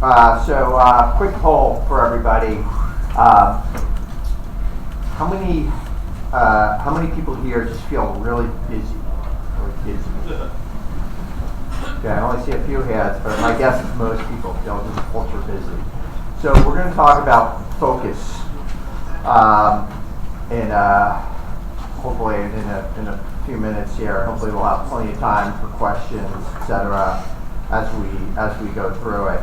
Quick poll for everybody. How many people here just feel really busy? Okay, I only see a few hands, but my guess is most people feel just ultra busy. So we're going to talk about focus, hopefully in a few minutes here. Hopefully we'll have plenty of time for questions, etc. as we go through it.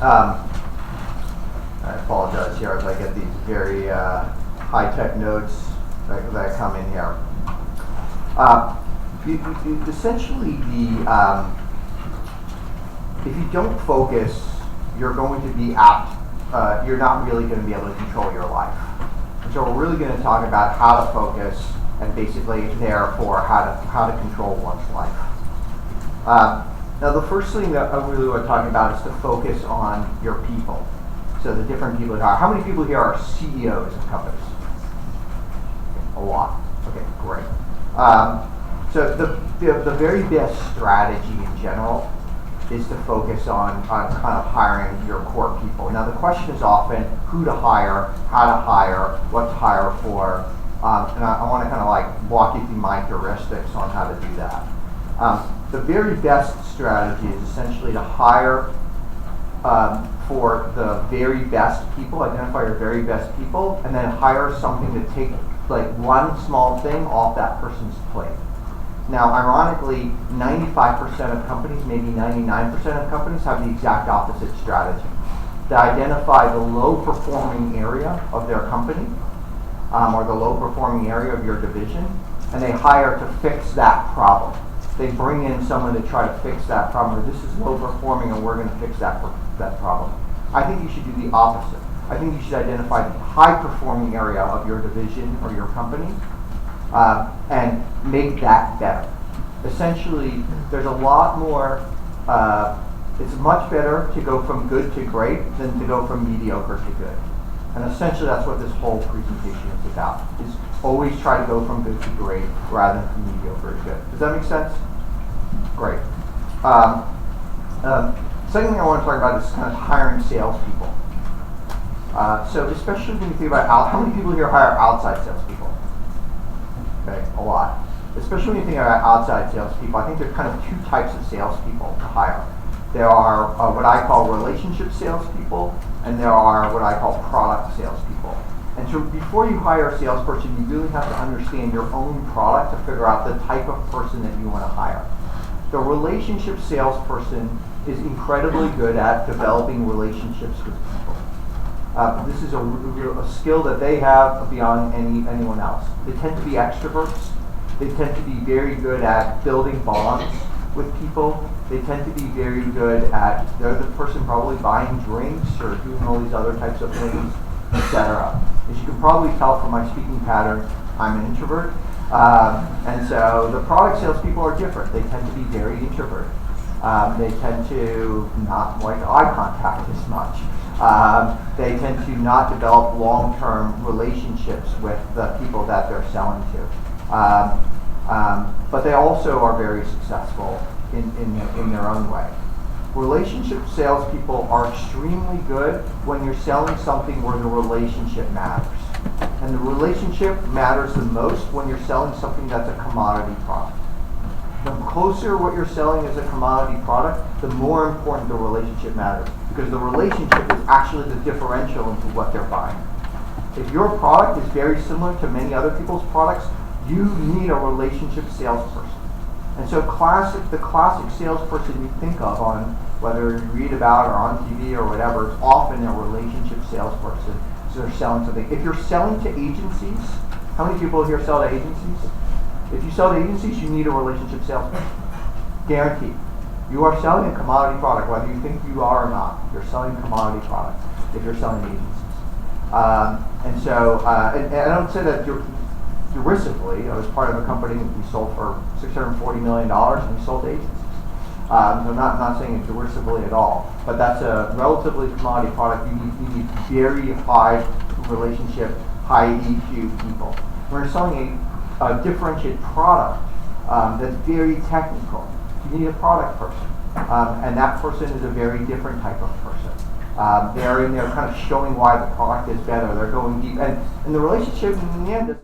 I apologize here as I get these very high-tech notes that come in here. Essentially, if you don't focus, you're going to be apt. You're not really going to be able to control your life. And so we're really going to talk about how to focus, and basically, therefore, how to control one's life. Now, the first thing that I really want to talk about is to focus on your people. So the different people that are. How many people here are CEOs of companies? A lot. Okay, great. So the very best strategy in general is to focus on kind of hiring your core people. Now the question is often who to hire, how to hire, what to hire for, and I want to kind of like walk you through my heuristics on how to do that. The very best strategy is essentially to hire for the very best people, identify your very best people, and then hire something to take like one small thing off that person's plate. Now, ironically, 95% of companies, maybe 99% of companies, have the exact opposite strategy. They identify the low-performing area of their company, or the low-performing area of your division, and they hire to fix that problem. They bring in someone to try to fix that problem. This is low-performing, and we're going to fix that problem. I think you should do the opposite. I think you should identify the high-performing area of your division or your company, and make that better. Essentially, there's a lot more, it's much better to go from good to great than to go from mediocre to good. And essentially that's what this whole presentation is about, is always try to go from good to great rather than from mediocre to good. Does that make sense? Great. Second thing I want to talk about is kind of hiring salespeople. So especially when you think about how many people here hire outside salespeople? Okay, a lot. Especially when you think about outside salespeople, I think there's kind of two types of salespeople to hire. There are what I call relationship salespeople, and there are what I call product salespeople. And so before you hire a salesperson, you really have to understand your own product to figure out the type of person that you want to hire. The relationship salesperson is incredibly good at developing relationships with people. This is a skill that they have beyond anyone else. They tend to be extroverts. They tend to be very good at building bonds with people. They tend to be very good at, they're the person probably buying drinks or doing all these other types of things, etc. As you can probably tell from my speaking pattern, I'm an introvert. And so the product salespeople are different. They tend to be very introverted. They tend to not like eye contact as much. They tend to not develop long-term relationships with the people that they're selling to. But they also are very successful in their own way. Relationship salespeople are extremely good when you're selling something where the relationship matters. And the relationship matters the most when you're selling something that's a commodity product. The closer what you're selling is a commodity product, the more important the relationship matters, because the relationship is actually the differential into what they're buying. If your product is very similar to many other people's products, you need a relationship salesperson. And so the classic salesperson you think of on whether you read about or on TV or whatever is often a relationship salesperson. So they're selling something. If you're selling to agencies, how many people here sell to agencies? If you sell to agencies, you need a relationship salesperson. Guaranteed. You are selling a commodity product, whether you think you are or not. You're selling a commodity product if you're selling to agencies. And I don't say that derisively. I was part of a company that we sold for $640 million, and we sold to agencies. So I'm not saying it derisively at all, but that's a relatively commodity product. You need very high relationship, high EQ people. We're selling a differentiated product that's very technical. You need a product person. And that person is a very different type of person. They're in there kind of showing why the product is better. They're going deep, and the relationship in the end is